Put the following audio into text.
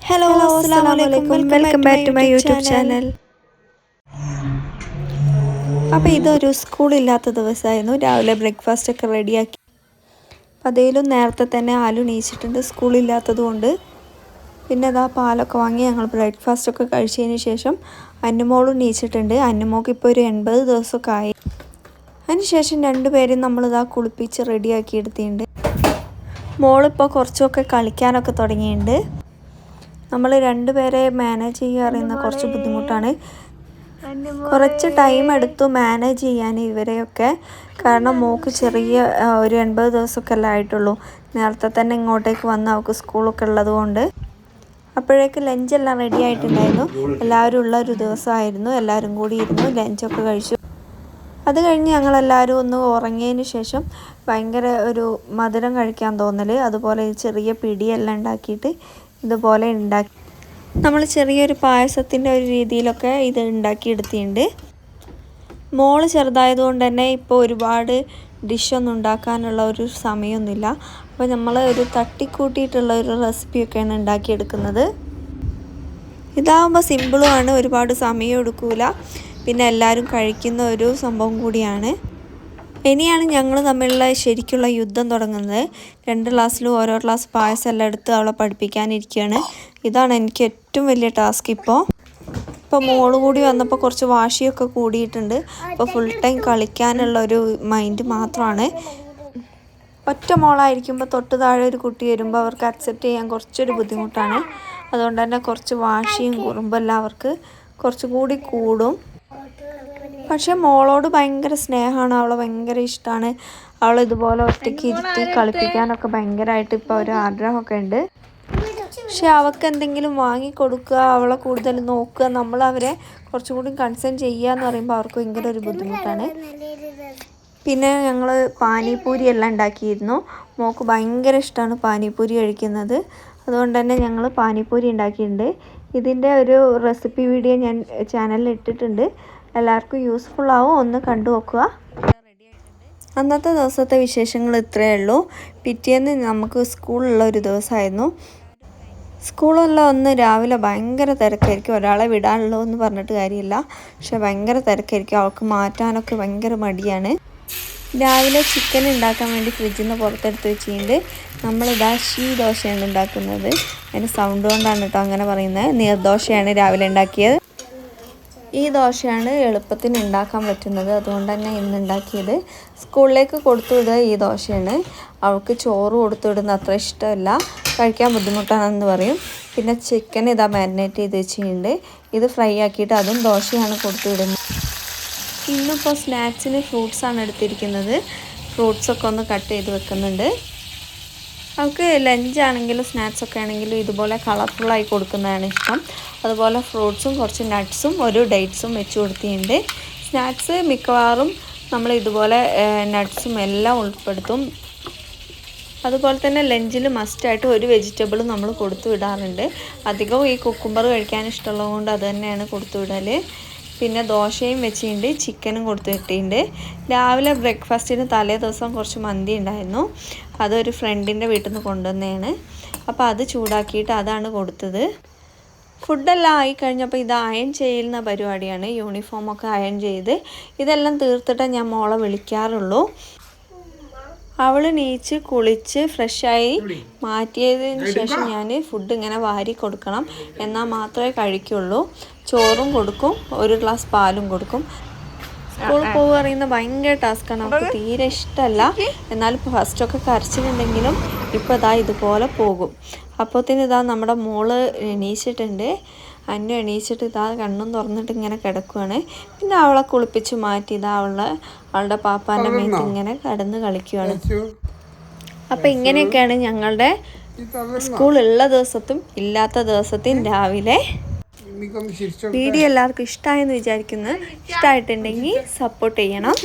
Hello, assalamualaikum. Welcome back to my YouTube channel. അപ്പോൾ ഇതൊരു സ്കൂളില്ലാത്ത ദിവസമായിരുന്നു. രാവിലെ ബ്രേക്ക്ഫാസ്റ്റ് ഒക്കെ റെഡിയാക്കി. അപ്പോൾ അതേലും നേരത്തെ തന്നെ ആലു നീച്ചിട്ടുണ്ട് സ്കൂളില്ലാത്തതുകൊണ്ട്. പിന്നെ അതാ പാലൊക്കെ വാങ്ങി ഞങ്ങൾ ബ്രേക്ക്ഫാസ്റ്റ് ഒക്കെ കഴിച്ചതിന് ശേഷം അന്നുമോളും നീച്ചിട്ടുണ്ട്. അന്നുമോൾക്ക് ഇപ്പോൾ ഒരു 80 ദിവസമൊക്കെ ആയി. അതിനുശേഷം രണ്ടുപേരും നമ്മളിതാ കുളിപ്പിച്ച് റെഡിയാക്കി എടുത്തിട്ടുണ്ട്. മോളിപ്പോൾ കുറച്ചൊക്കെ കളിക്കാനൊക്കെ തുടങ്ങിയിട്ടുണ്ട്. നമ്മൾ രണ്ടുപേരെ മാനേജ് ചെയ്യുക അറിയുന്ന കുറച്ച് ബുദ്ധിമുട്ടാണ്. കുറച്ച് ടൈം എടുത്തു മാനേജ് ചെയ്യാൻ ഇവരെയൊക്കെ. കാരണം മോൾക്ക് ചെറിയ ഒരു 80 ദിവസമൊക്കെ അല്ലേ ആയിട്ടുള്ളൂ. നേരത്തെ തന്നെ ഇങ്ങോട്ടേക്ക് വന്ന് അവൾക്ക് സ്കൂളൊക്കെ ഉള്ളതുകൊണ്ട്. അപ്പോഴേക്ക് ലഞ്ചെല്ലാം റെഡി ആയിട്ടുണ്ടായിരുന്നു. എല്ലാവരും ഉള്ള ഒരു ദിവസമായിരുന്നു. എല്ലാവരും കൂടി ഇരുന്നു ലഞ്ചൊക്കെ കഴിച്ചു. അത് കഴിഞ്ഞ് ഞങ്ങളെല്ലാവരും ഒന്ന് ഉറങ്ങിയതിന് ശേഷം ഭയങ്കര ഒരു മധുരം കഴിക്കാൻ തോന്നൽ. അതുപോലെ ചെറിയ പിടിയെല്ലാം ഉണ്ടാക്കിയിട്ട് ഇതുപോലെ ഉണ്ടാക്കി നമ്മൾ ചെറിയൊരു പായസത്തിൻ്റെ ഒരു രീതിയിലൊക്കെ ഇത് ഉണ്ടാക്കിയെടുത്തിട്ടുണ്ട്. മോള് ചെറുതായതുകൊണ്ട് തന്നെ ഇപ്പോൾ ഒരുപാട് ഡിഷൊന്നും ഉണ്ടാക്കാനുള്ള ഒരു സമയമൊന്നുമില്ല. അപ്പോൾ നമ്മൾ ഒരു തട്ടിക്കൂട്ടിയിട്ടുള്ള ഒരു റെസിപ്പിയൊക്കെയാണ് ഉണ്ടാക്കിയെടുക്കുന്നത്. ഇതാകുമ്പോൾ സിമ്പിളുമാണ്, ഒരുപാട് സമയം എടുക്കില്ല, പിന്നെ എല്ലാവരും കഴിക്കുന്ന ഒരു സംഭവം കൂടിയാണ്. ഇനിയാണ് ഞങ്ങൾ തമ്മിലുള്ള ശരിക്കുള്ള യുദ്ധം തുടങ്ങുന്നത്. 2 ഗ്ലാസ്സിലും ഓരോ ഗ്ലാസ് പായസം എല്ലാം എടുത്ത് അവളെ പഠിപ്പിക്കാനിരിക്കുകയാണ്. ഇതാണ് എനിക്ക് ഏറ്റവും വലിയ ടാസ്ക്. ഇപ്പോൾ മോള് കൂടി വന്നപ്പോൾ കുറച്ച് വാശിയൊക്കെ കൂടിയിട്ടുണ്ട്. ഇപ്പോൾ ഫുൾ ടൈം കളിക്കാനുള്ള ഒരു മൈൻഡ് മാത്രമാണ്. ഒറ്റ മോളായിരിക്കുമ്പോൾ തൊട്ട് താഴെ ഒരു കുട്ടി വരുമ്പോൾ അവർക്ക് അക്സെപ്റ്റ് ചെയ്യാൻ കുറച്ചൊരു ബുദ്ധിമുട്ടാണ്. അതുകൊണ്ട് തന്നെ കുറച്ച് വാശിയും കുറുമ്പെല്ലാം അവർക്ക് കുറച്ചുകൂടി കൂടും. പക്ഷെ മോളോട് ഭയങ്കര സ്നേഹമാണ്, അവളെ ഭയങ്കര ഇഷ്ടമാണ്. അവൾ ഇതുപോലെ ഒറ്റയ്ക്ക് ഇരുത്തി കളിപ്പിക്കാനൊക്കെ ഭയങ്കരമായിട്ട് ഇപ്പോൾ ഒരു ആഗ്രഹമൊക്കെ ഉണ്ട്. പക്ഷെ അവൾക്ക് എന്തെങ്കിലും വാങ്ങിക്കൊടുക്കുക, അവളെ കൂടുതൽ നോക്കുക, നമ്മളവരെ കുറച്ചുകൂടി കൺസേൺ ചെയ്യുക എന്ന് പറയുമ്പോൾ അവർക്ക് ഭയങ്കര ഒരു ബുദ്ധിമുട്ടാണ്. പിന്നെ ഞങ്ങൾ പാനിപൂരി എല്ലാം ഉണ്ടാക്കിയിരുന്നു. മോൾക്ക് ഭയങ്കര ഇഷ്ടമാണ് പാനിപൂരി കഴിക്കുന്നത്. അതുകൊണ്ട് തന്നെ ഞങ്ങൾ പാനിപൂരി ഉണ്ടാക്കിയിട്ടുണ്ട്. ഇതിൻ്റെ ഒരു റെസിപ്പി വീഡിയോ ഞാൻ ചാനലിൽ ഇട്ടിട്ടുണ്ട്. എല്ലാവർക്കും യൂസ്ഫുൾ ആവും, ഒന്ന് കണ്ടു നോക്കുക. അന്നത്തെ ദിവസത്തെ വിശേഷങ്ങൾ ഇത്രയേ ഉള്ളൂ. പിറ്റേന്ന് നമുക്ക് സ്കൂളുള്ള ഒരു ദിവസമായിരുന്നു. സ്കൂളെല്ലാം ഒന്ന് രാവിലെ ഭയങ്കര തിരക്കായിരിക്കും. ഒരാളെ വിടാനുള്ളൂ എന്ന് പറഞ്ഞിട്ട് കാര്യമില്ല, പക്ഷെ ഭയങ്കര തിരക്കായിരിക്കും. അവൾക്ക് മാറ്റാനൊക്കെ ഭയങ്കര മടിയാണ്. രാവിലെ ചിക്കൻ ഉണ്ടാക്കാൻ വേണ്ടി ഫ്രിഡ്ജിൽ നിന്ന് പുറത്തെടുത്ത് വെച്ചിട്ടുണ്ട്. നമ്മളിതാ ദോശയാണ് ഉണ്ടാക്കുന്നത്. അതിൻ്റെ സൗണ്ട് കൊണ്ടാണ് കേട്ടോ അങ്ങനെ പറയുന്നത്. നീർദോശയാണ് രാവിലെ ഉണ്ടാക്കിയത്. ഈ ദോശയാണ് എളുപ്പത്തിന് ഉണ്ടാക്കാൻ പറ്റുന്നത്. അതുകൊണ്ട് തന്നെ ഇന്ന് ഉണ്ടാക്കിയത്. സ്കൂളിലേക്ക് കൊടുത്തുവിടുക ഈ ദോശയാണ്. അവൾക്ക് ചോറ് കൊടുത്തുവിടുന്ന അത്ര ഇഷ്ടമല്ല, കഴിക്കാൻ ബുദ്ധിമുട്ടാണെന്ന് പറയും. പിന്നെ ചിക്കൻ ഇതാ മാരിനേറ്റ് ചെയ്ത് വെച്ചിട്ടുണ്ട്. ഇത് ഫ്രൈ ആക്കിയിട്ട് അതും ദോശയാണ് കൊടുത്തുവിടുന്നത്. ഇന്നിപ്പോൾ സ്നാക്സിന് ഫ്രൂട്ട്സാണ് എടുത്തിരിക്കുന്നത്. ഫ്രൂട്ട്സൊക്കെ ഒന്ന് കട്ട് ചെയ്ത് വെക്കുന്നുണ്ട്. അവൾക്ക് ലഞ്ചാണെങ്കിലും സ്നാക്സൊക്കെ ആണെങ്കിലും ഇതുപോലെ കളർഫുള്ളായി കൊടുക്കുന്നതാണ് ഇഷ്ടം. അതുപോലെ ഫ്രൂട്ട്സും കുറച്ച് നട്ട്സും ഒരു ഡേറ്റ്സും വെച്ച് കൊടുത്തിട്ടുണ്ട്. സ്നാക്സ് മിക്കവാറും നമ്മൾ ഇതുപോലെ നട്ട്സും എല്ലാം ഉൾപ്പെടുത്തും. അതുപോലെ തന്നെ ലഞ്ചിൽ മസ്റ്റായിട്ട് ഒരു വെജിറ്റബിളും നമ്മൾ കൊടുത്തു വിടാറുണ്ട്. അധികവും ഈ കുക്കുംബർ കഴിക്കാൻ ഇഷ്ടമുള്ളത് കൊണ്ട് അത് തന്നെയാണ് കൊടുത്തു വിടൽ. പിന്നെ ദോശയും വെച്ചിട്ടുണ്ട്, ചിക്കനും കൊടുത്തു വിട്ടിട്ടുണ്ട്. രാവിലെ ബ്രേക്ക്ഫാസ്റ്റിന് തലേ ദിവസം കുറച്ച് മന്തി ഉണ്ടായിരുന്നു. അതൊരു ഫ്രണ്ടിൻ്റെ വീട്ടിൽ നിന്ന് കൊണ്ടുവന്നതാണ്. അപ്പോൾ അത് ചൂടാക്കിയിട്ട് അതാണ് കൊടുത്തത്. ഫുഡെല്ലാം ആയി കഴിഞ്ഞപ്പോൾ ഇത് അയൺ ചെയ്യുന്ന പരിപാടിയാണ്. യൂണിഫോമൊക്കെ അയൺ ചെയ്ത് ഇതെല്ലാം തീർത്തിട്ടേ ഞാൻ മോളെ വിളിക്കാറുള്ളൂ. അവൾ നീച്ച് കുളിച്ച് ഫ്രഷായി മാറ്റിയതിന് ശേഷം ഞാൻ ഫുഡ് ഇങ്ങനെ വാരി കൊടുക്കണം, എന്നാൽ മാത്രമേ കഴിക്കുള്ളൂ. ചോറും കൊടുക്കും, ഒരു ഗ്ലാസ് പാലും കൊടുക്കും. സ്കൂളിൽ പോകുക അറിയുന്ന ഭയങ്കര ടാസ്ക്കാണ്. നമുക്ക് തീരെ ഇഷ്ടമല്ല. എന്നാലും ഫസ്റ്റൊക്കെ കരച്ചിലുണ്ടെങ്കിലും ഇപ്പോൾ ഇതാ ഇതുപോലെ പോകും. അപ്പോഴത്തേന് ഇതാ നമ്മുടെ മോള് എണീച്ചിട്ടുണ്ട്. അന്നു എണീച്ചിട്ട് ഇതാ കണ്ണും തുറന്നിട്ട് ഇങ്ങനെ കിടക്കുകയാണ്. പിന്നെ അവളെ കുളിപ്പിച്ച് മാറ്റി ഇതാ അവളുടെ പാപ്പാൻ്റെ മേത്ത് ഇങ്ങനെ കിടന്ന് കളിക്കുകയാണ്. അപ്പം ഇങ്ങനെയൊക്കെയാണ് ഞങ്ങളുടെ സ്കൂളുള്ള ദിവസത്തും ഇല്ലാത്ത ദിവസത്തെയും രാവിലെ. വീഡിയോ എല്ലാവർക്കും ഇഷ്ടമായെന്ന് വിചാരിക്കുന്നു. ഇഷ്ടമായിട്ടുണ്ടെങ്കിൽ സപ്പോർട്ട് ചെയ്യണം.